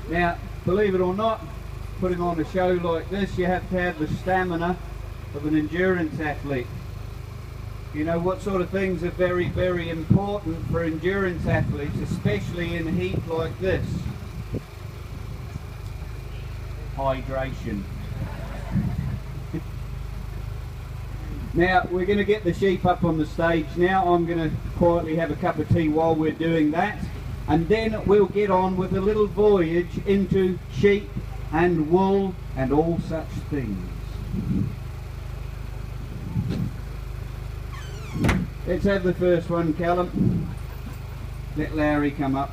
Now, believe it or not, putting on a show like this, you have to have the stamina of an endurance athlete. You know what sort of things are very, very important for endurance athletes, especially in heat like this? Hydration. Now, we're going to get the sheep up on the stage now. I'm going to quietly have a cup of tea while we're doing that. And then we'll get on with a little voyage into sheep and wool and all such things. Let's have the first one, Callum. Let Larry come up.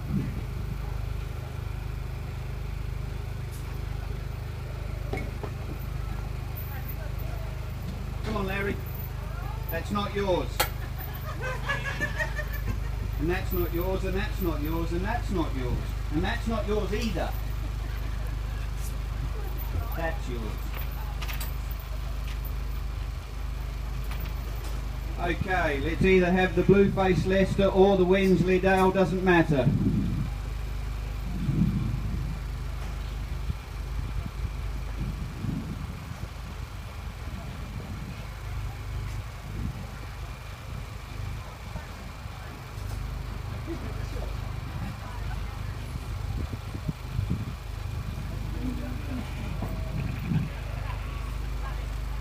Come on, Larry. That's not yours. And that's not yours, and that's not yours, and that's not yours. And that's not yours either. That's yours. Okay, let's either have the blue-faced Leicester or the Wensleydale, doesn't matter.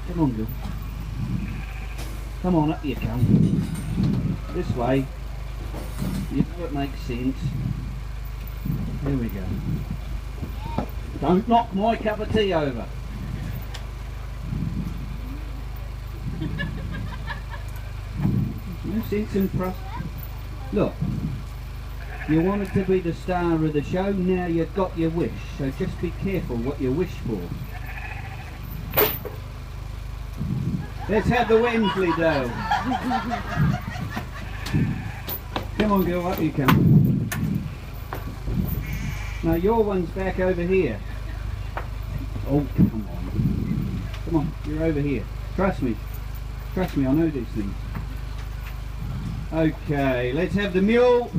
Come on, Gil. Come on, up you come. This way. You know it makes sense. There we go. Don't knock my cup of tea over. No sense in Look, you wanted to be the star of the show, now you've got your wish, so just be careful what you wish for. Let's have the Wensleydale. Come on, girl, up you come. Now your one's back over here. Oh, come on. Come on, you're over here. Trust me. Trust me, I know these things. Okay, let's have the mule.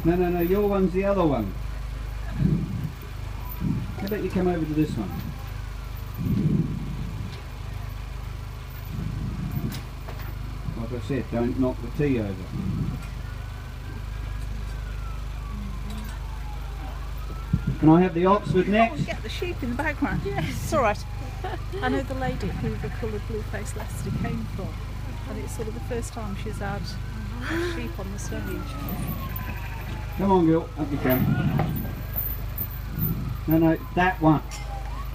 No, your one's the other one. How about you come over to this one? Like I said, don't knock the tea over. Can I have the Oxford next? Get the sheep in the background. Yes, it's all right. I know the lady who the coloured blue-faced Leicester came from, and it's sort of the first time she's had a sheep on the stage. Come on, girl, up you come. No, that one.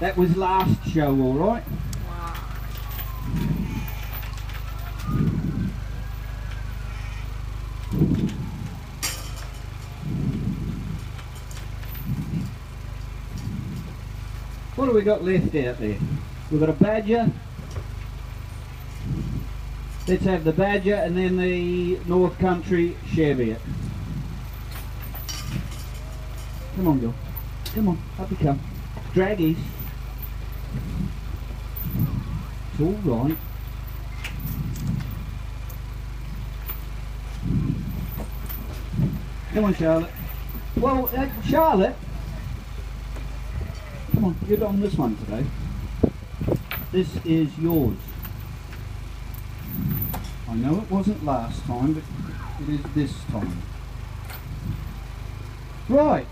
That was last show, all right? Wow. What have we got left out there? We've got a badger. Let's have the badger and then the North Country Cheviot. Come on, girl. Come on, up you come. Draggies. It's all right. Come on, Charlotte. Well, Charlotte. Come on, you're on this one today. This is yours. I know it wasn't last time, but it is this time. Right,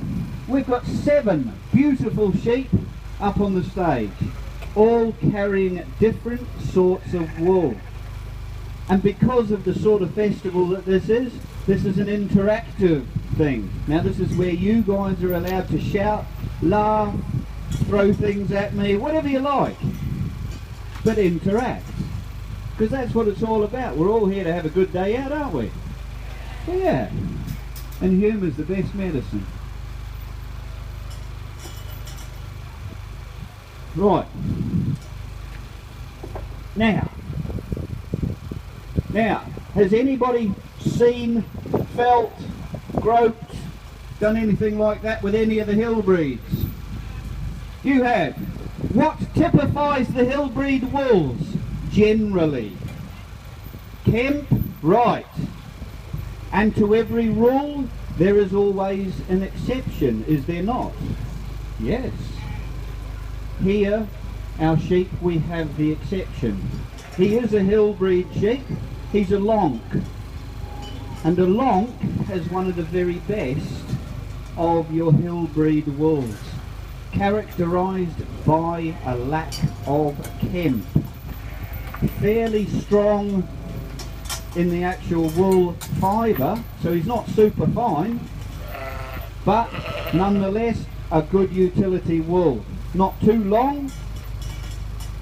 we've got 7 beautiful sheep up on the stage, all carrying different sorts of wool. And because of the sort of festival that this is an interactive thing. Now this is where you guys are allowed to shout, laugh, throw things at me, whatever you like, but interact. Because that's what it's all about. We're all here to have a good day out, aren't we? Yeah. And humour's the best medicine. Right. Now, has anybody seen, felt, groped, done anything like that with any of the hill breeds? You have. What typifies the hill breed wolves generally? Kemp, right. And to every rule there is always an exception, is there not? Yes. Here, our sheep, we have the exception. He is a hill breed sheep. He's a lonk. And a lonk has one of the very best of your hill breed wolves, characterised by a lack of kemp. Fairly strong in the actual wool fibre, so he's not super fine, but nonetheless a good utility wool. Not too long,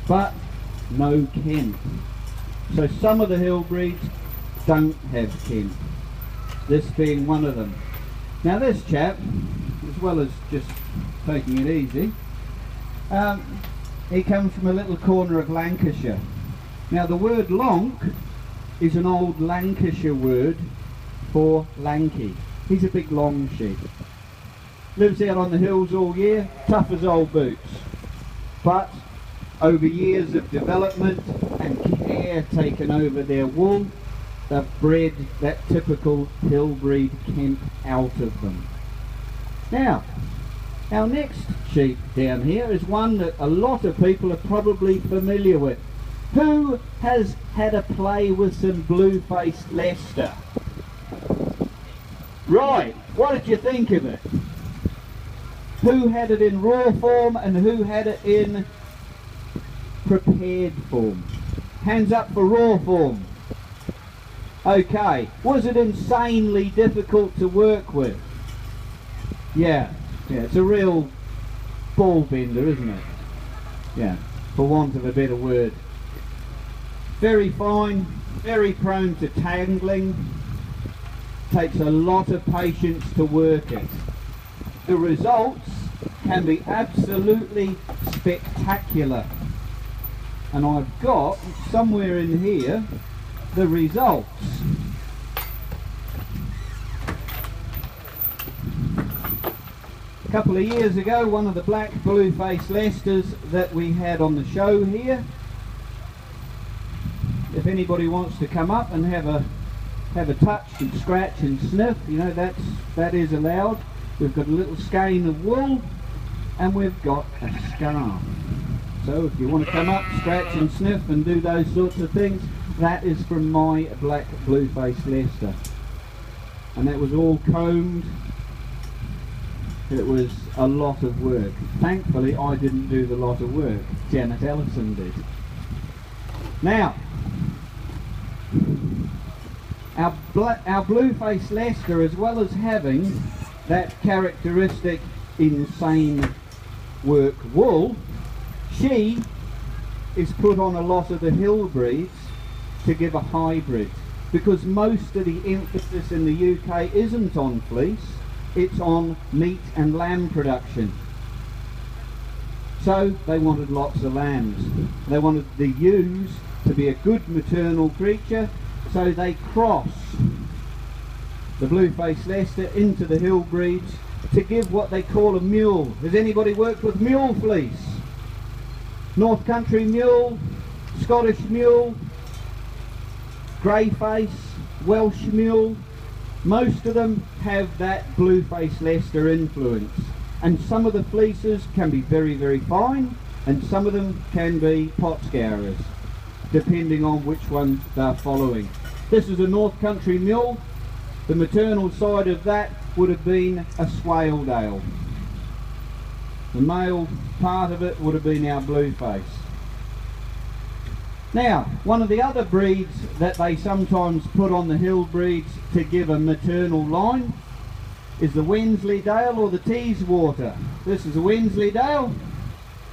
but no kemp. So some of the hill breeds don't have kemp, this being one of them. Now this chap, as well as just taking it easy, he comes from a little corner of Lancashire. Now the word lonk is an old Lancashire word for lanky. He's a big long sheep. Lives out on the hills all year, tough as old boots. But over years of development and care taken over their wool, they've bred that typical hill breed kemp out of them. Now, our next sheep down here is one that a lot of people are probably familiar with. Who has had a play with some blue-faced Leicester? Right, what did you think of it? Who had it in raw form and who had it in prepared form? Hands up for raw form. Okay, was it insanely difficult to work with? Yeah, it's a real ball bender, isn't it? Yeah, for want of a better word. Very fine, very prone to tangling, takes a lot of patience to work it. The results can be absolutely spectacular. And I've got somewhere in here the results. A couple of years ago, one of the black blue-faced Leicesters that we had on the show here. If anybody wants to come up and have a touch and scratch and sniff, you know, that is allowed. We've got a little skein of wool and we've got a scarf. So if you want to come up, scratch and sniff and do those sorts of things, that is from my black blue-faced Leicester. And that was all combed. It was a lot of work. Thankfully I didn't do the lot of work. Janet Ellison did. Now, our blue-faced Leicester, as well as having that characteristic insane work wool, she is put on a lot of the hill breeds to give a hybrid, because most of the emphasis in the UK isn't on fleece, it's on meat and lamb production. So they wanted lots of lambs. They wanted the ewes to be a good maternal creature, so they cross the blue-faced Leicester into the hill breeds to give what they call a mule. Has anybody worked with mule fleece? North Country mule, Scottish mule, grey-face, Welsh mule. Most of them have that blue-faced Leicester influence, and some of the fleeces can be very, very fine, and some of them can be pot scourers, depending on which one they're following. This is a North Country mule. The maternal side of that would have been a Swaledale. The male part of it would have been our blueface. Now, one of the other breeds that they sometimes put on the hill breeds to give a maternal line is the Wensleydale or the Teeswater. This is a Wensleydale.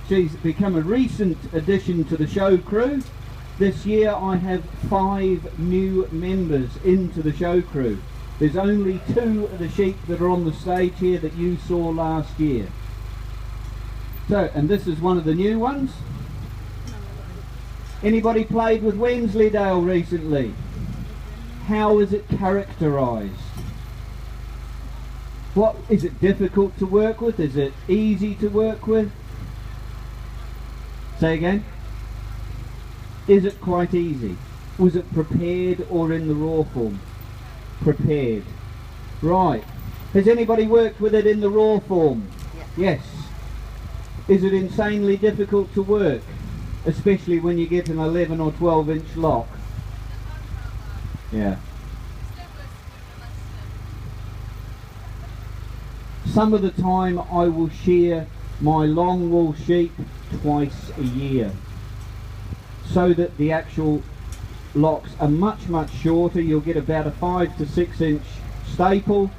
She's become a recent addition to the show crew. This year I have 5 new members into the show crew. There's only 2 of the sheep that are on the stage here that you saw last year. So, and this is one of the new ones. Anybody played with Wensleydale recently? How is it characterised? What is it difficult to work with? Is it easy to work with? Say again? Is it quite easy? Was it prepared or in the raw form? Prepared. Right. Has anybody worked with it in the raw form? Yeah. Yes. Is it insanely difficult to work? Especially when you get an 11 or 12 inch lock? Yeah. Some of the time I will shear my long wool sheep twice a year, so that the actual locks are much shorter. You'll get about a 5 to 6 inch staple,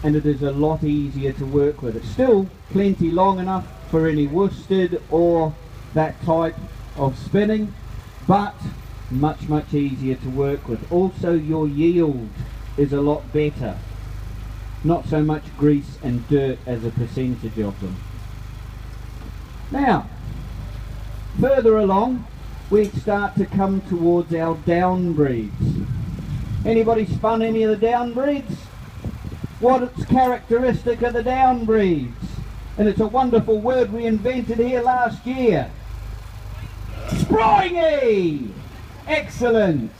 and it is a lot easier to work with. It's still plenty long enough for any worsted or that type of spinning, but much easier to work with. Also your yield is a lot better. Not so much grease and dirt as a percentage of them. Now, further along, we start to come towards our down breeds. Anybody spun any of the down breeds? What's characteristic of the down breeds? And it's a wonderful word we invented here last year. Springy! Excellent!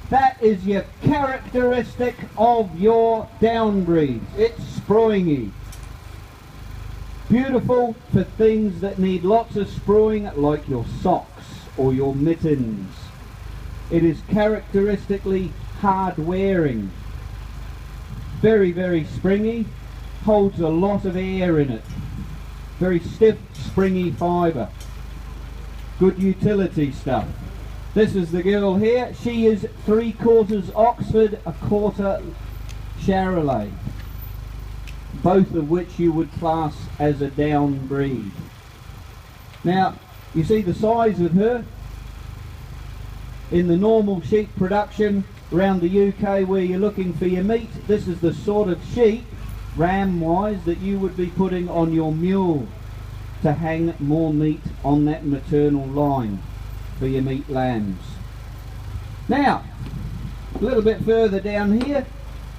That is your characteristic of your down breeds. It's springy. Beautiful for things that need lots of spruing, like your socks or your mittens. It is characteristically hard wearing. Very springy, holds a lot of air in it. Very stiff, springy fibre. Good utility stuff. This is the girl here. She is 3/4 Oxford, 1/4 Charolais. Both of which you would class as a down breed. Now, you see the size of her. In the normal sheep production around the UK where you're looking for your meat, this is the sort of sheep, ram-wise, that you would be putting on your mule to hang more meat on that maternal line for your meat lambs. Now, a little bit further down here,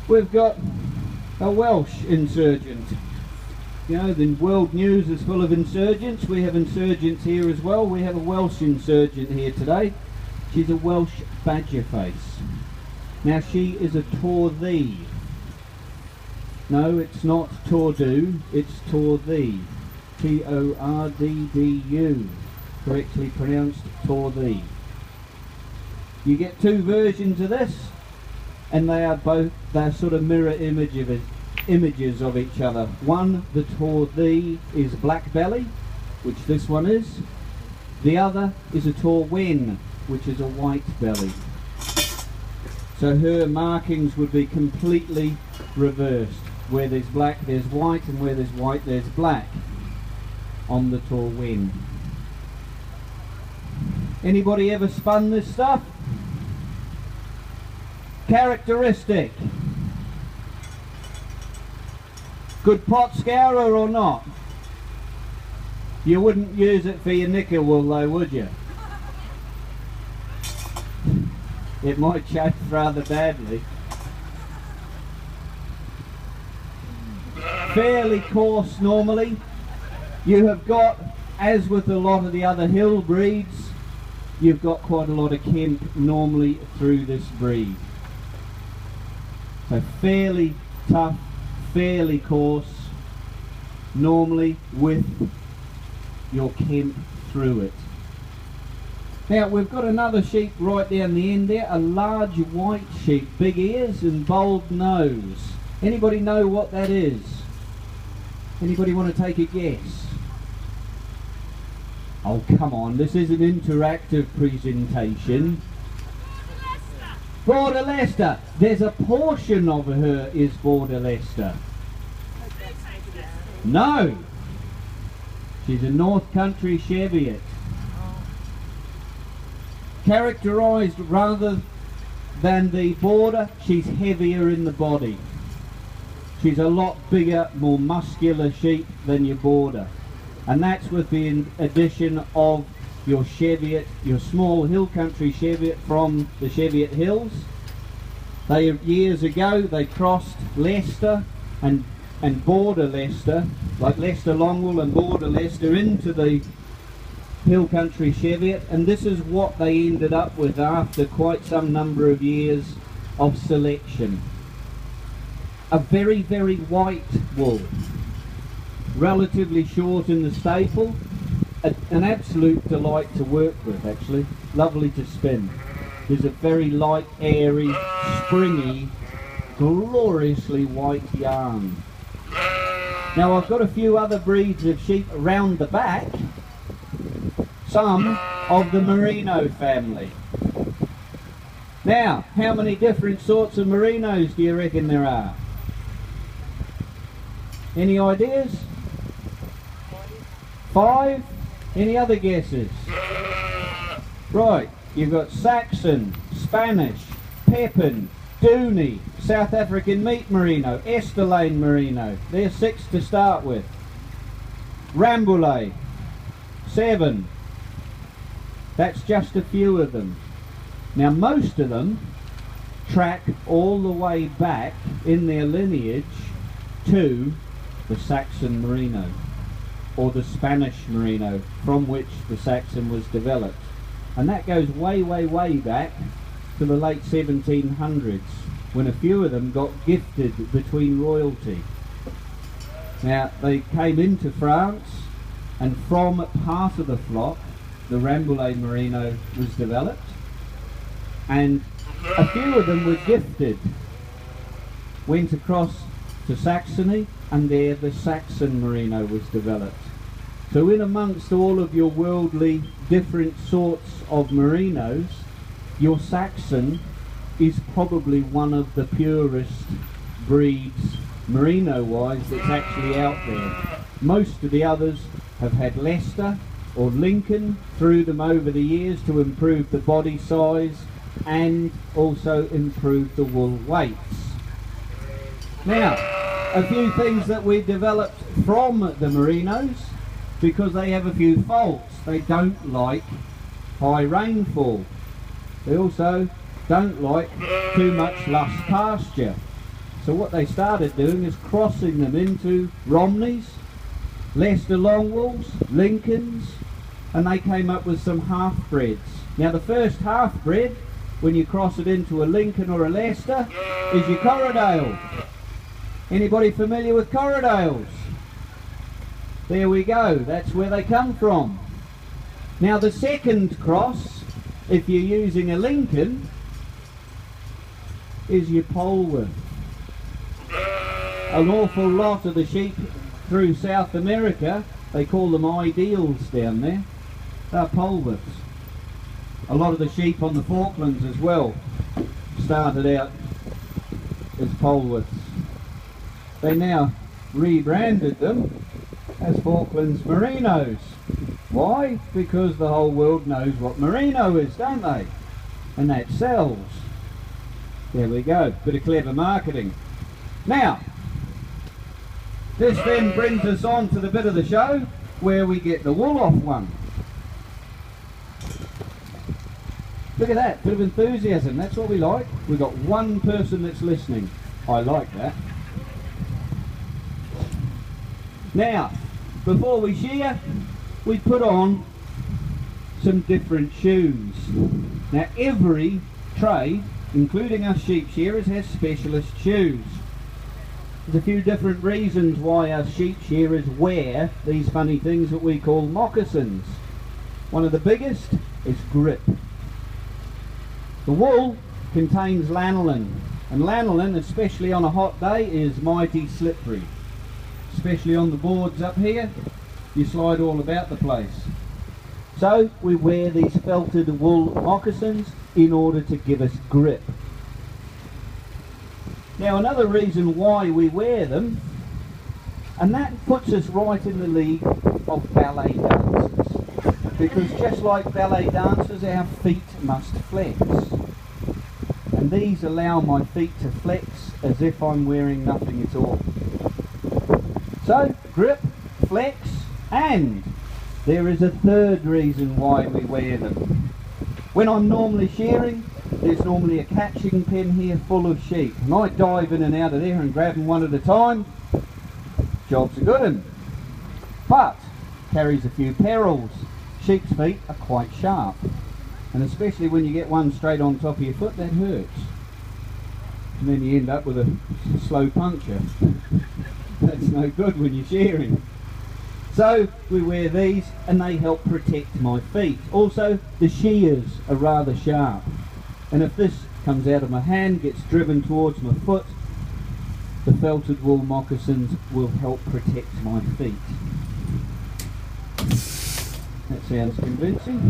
we've got a Welsh insurgent. You know, the world news is full of insurgents. We have insurgents here as well. We have a Welsh insurgent here today. She's a Welsh badger face. Now she is a Torthee. No, it's not Tordu, it's Torthee. T-O-R-D-D-U. Correctly pronounced Torthee. You get two versions of this, and they're sort of mirror images of each other. One, the Torthee, is black belly, which this one is. The other is a Torwen, which is a white belly. So her markings would be completely reversed. Where there's black, there's white, and where there's white, there's black on the Torwen. Anybody ever spun this stuff? Characteristic. Good pot scourer or not? You wouldn't use it for your knicker wool though, would you? It might chafe rather badly. Fairly coarse normally. You have got, as with a lot of the other hill breeds, you've got quite a lot of kemp normally through this breed. So fairly tough, fairly coarse, normally with your kemp through it. Now we've got another sheep right down the end there, a large white sheep, big ears and bold nose. Anybody know what that is? Anybody want to take a guess? Oh come on, this is an interactive presentation. Border Leicester. There's a portion of her is Border Leicester. No. She's a North Country Cheviot. Characterised rather than the border, she's heavier in the body. She's a lot bigger, more muscular sheep than your border. And that's with the addition of your Cheviot, your small hill country Cheviot from the Cheviot Hills. Years ago they crossed Leicester and Border Leicester, like Leicester Longwool and Border Leicester, into the hill country Cheviot, and this is what they ended up with after quite some number of years of selection. A very, very white wool, relatively short in the staple, an absolute delight to work with actually, lovely to spin. There's a very light, airy, springy, gloriously white yarn. Now I've got a few other breeds of sheep around the back, some of the merino family. Now, how many different sorts of merinos do you reckon there are? Any ideas? 5? Any other guesses? Right, you've got Saxon, Spanish, Pepin, Dooney, South African meat merino, Esterlane merino. There's 6 to start with. Rambouillet, 7. That's just a few of them. Now most of them track all the way back in their lineage to the Saxon merino, or the Spanish merino, from which the Saxon was developed. And that goes way, way, way back to the late 1700s, when a few of them got gifted between royalty. Now they came into France, and from part of the flock the Rambouillet merino was developed, and a few of them were gifted, went across to Saxony, and there the Saxon merino was developed. So in amongst all of your worldly different sorts of merinos, your Saxon is probably one of the purest breeds merino wise that's actually out there. Most of the others have had Leicester or Lincoln through them over the years to improve the body size and also improve the wool weights. Now, a few things that we developed from the merinos, because they have a few faults. They don't like high rainfall. They also don't like too much lush pasture. So what they started doing is crossing them into Romneys, Leicester Longwools, Lincolns, and they came up with some half-breds. Now the first half-bred, when you cross it into a Lincoln or a Leicester, is your Corriedale. Anybody familiar with Corriedales? There we go, that's where they come from. Now the second cross, if you're using a Lincoln, is your Polworth. An awful lot of the sheep through South America, they call them ideals down there, they're Polworths. A lot of the sheep on the Falklands as well started out as Polworths. They now rebranded them as Falklands Merinos. Why? Because the whole world knows what merino is, don't they? And that sells. There we go, bit of clever marketing. Now, this then brings us on to the bit of the show where we get the wool off one. Look at that, bit of enthusiasm, that's what we like. We've got one person that's listening. I like that. Now, before we shear, we put on some different shoes. Now every trade, including us sheep shearers, has specialist shoes. There's a few different reasons why us sheep shearers wear these funny things that we call moccasins. One of the biggest is grip. The wool contains lanolin, and lanolin, especially on a hot day, is mighty slippery. Especially on the boards up here, you slide all about the place. So we wear these felted wool moccasins in order to give us grip. Now another reason why we wear them, and that puts us right in the league of ballet dancers, because just like ballet dancers, our feet must flex, and these allow my feet to flex as if I'm wearing nothing at all. So, grip, flex, and there is a third reason why we wear them. When I'm normally shearing, there's normally a catching pin here full of sheep. And I dive in and out of there and grab them one at a time. Job's a good one. But, carries a few perils. sheep's feet are quite sharp, and especially when you get one straight on top of your foot, that hurts. And then you end up with a slow puncture. That's no good when you're shearing. So we wear these and they help protect my feet. Also, the shears are rather sharp, and if this comes out of my hand, gets driven towards my foot, the felted wool moccasins will help protect my feet. That sounds convincing.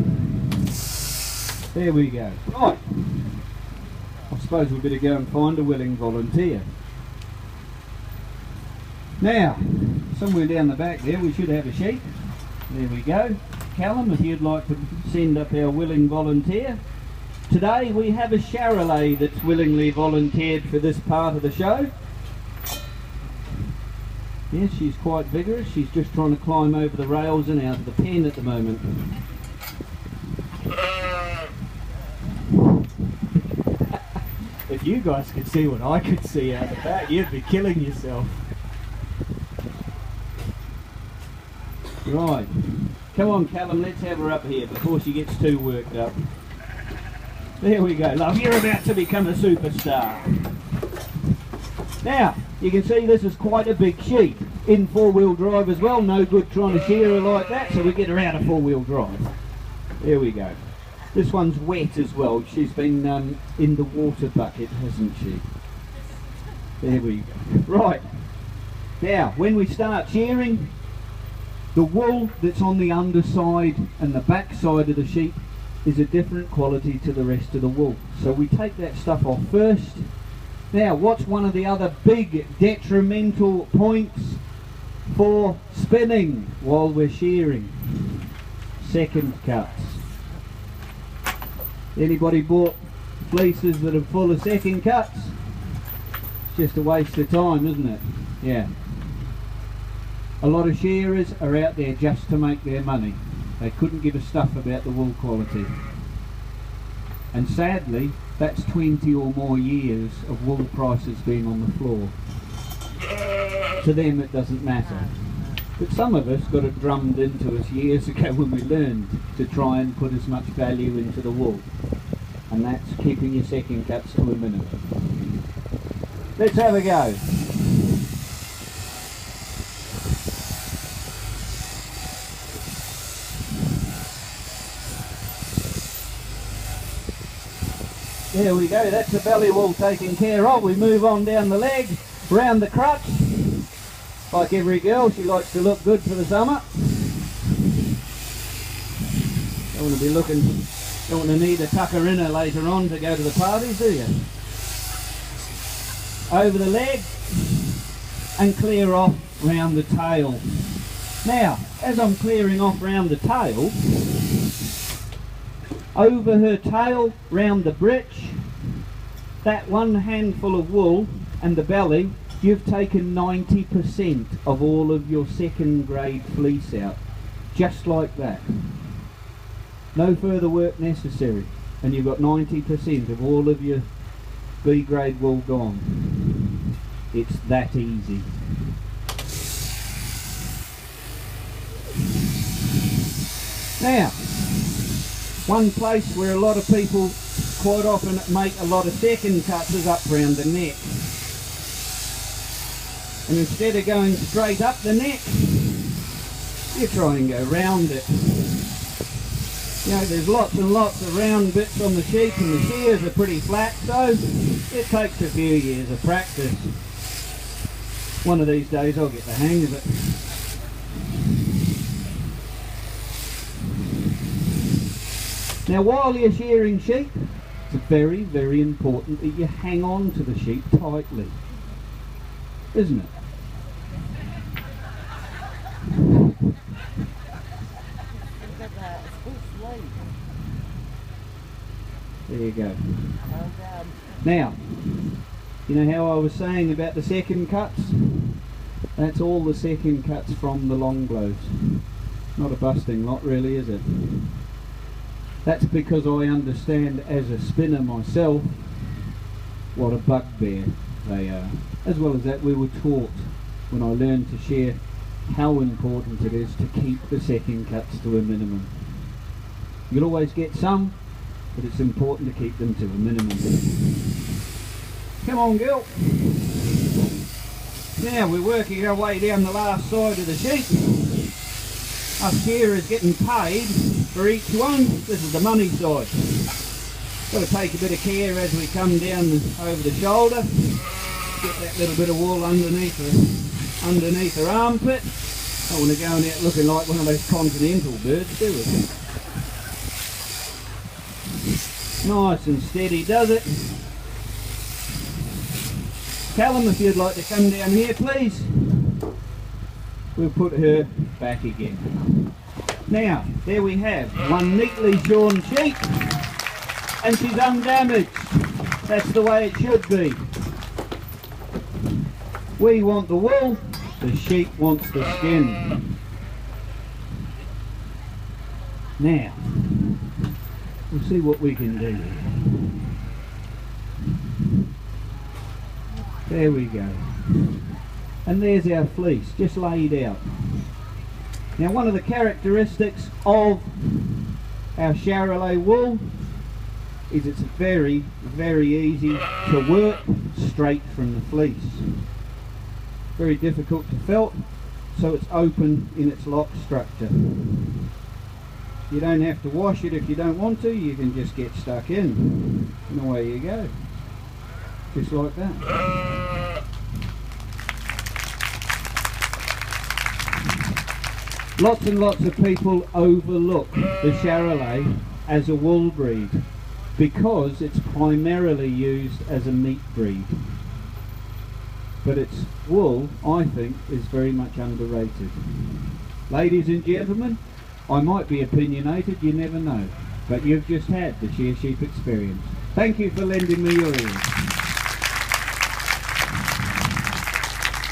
There we go. Right, I suppose we better go and find a willing volunteer. Now, somewhere down the back there we should have a sheep. There we go. Callum, if you'd like to send up our willing volunteer. Today we have a Charolais that's willingly volunteered for this part of the show. Yes, she's quite vigorous. She's just trying to climb over the rails and out of the pen at the moment. If you guys could see what I could see out the back, you'd be killing yourself. Right, come on Callum, let's have her up here before she gets too worked up. There we go, love, you're about to become a superstar. Now, you can see this is quite a big sheep, in four-wheel drive as well. No good trying to shear her like that, so we get her out of four-wheel drive. There we go. This one's wet as well. She's been in the water bucket, hasn't she? There we go. Right, now when we start shearing, the wool that's on the underside and the back side of the sheep is a different quality to the rest of the wool. So we take that stuff off first. Now, what's one of the other big detrimental points for spinning while we're shearing? Second cuts. Anybody bought fleeces that are full of second cuts? It's just a waste of time, isn't it? Yeah. A lot of shearers are out there just to make their money. They couldn't give a stuff about the wool quality. And sadly, that's 20 or more years of wool prices being on the floor. To them it doesn't matter. But some of us got it drummed into us years ago when we learned to try and put as much value into the wool. And that's keeping your second cuts to a minimum. Let's have a go. There we go, that's the belly wool taken care of. We move on down the leg, round the crutch. Like every girl, she likes to look good for the summer. Don't want to be looking, don't want to need a tucker in her later on to go to the parties, do you? Over the leg and clear off round the tail. Now, as I'm clearing off round the tail, over her tail, round the breech, that one handful of wool and the belly, you've taken 90% of all of your second grade fleece out. Just like that. No further work necessary. And you've got 90% of all of your B grade wool gone. It's that easy. Now, one place where a lot of people quite often make a lot of second cuts is up round the neck. And instead of going straight up the neck, you try and go round it. You know, there's lots and lots of round bits on the sheep and the shears are pretty flat, so it takes a few years of practice. One of these days I'll get the hang of it. Now while you're shearing sheep, it's very, very important that you hang on to the sheep tightly, isn't it? There you go. Now, you know how I was saying about the second cuts? That's all the second cuts from the long blows. Not a busting lot really, is it? That's because I understand as a spinner myself what a bugbear they are. As well as that, we were taught when I learned to shear how important it is to keep the second cuts to a minimum. You'll always get some, but it's important to keep them to a minimum. Come on, girl. Now we're working our way down the last side of the sheet. Us carers getting paid for each one. This is the money side. Got to take a bit of care as we come down over the shoulder. Get that little bit of wool underneath her armpit. I want to go in out looking like one of those continental birds, do we? Nice and steady does it. Callum, if you'd like to come down here, please. We'll put her back again. Now, there we have one neatly shorn sheep, and she's undamaged. That's the way it should be. We want the wool, the sheep wants the skin. Now, we'll see what we can do. There we go. And there's our fleece, just laid out. Now, one of the characteristics of our charolais wool is it's very, very easy to work straight from the fleece. Very difficult to felt, so it's open in its lock structure. You don't have to wash it if you don't want to, you can just get stuck in. And away you go. Just like that. Lots and lots of people overlook the charolais as a wool breed because it's primarily used as a meat breed. But its wool, I think, is very much underrated. Ladies and gentlemen, I might be opinionated, you never know, but you've just had the Shear Sheep experience. Thank you for lending me your ears.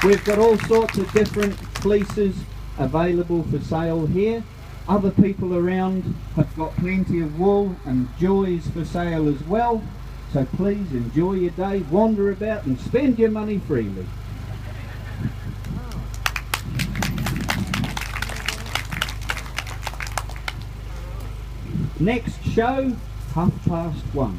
We've got all sorts of different fleeces available for sale here. Other people around have got plenty of wool and joys for sale as well. So please enjoy your day, wander about and spend your money freely. Next show, 1:30.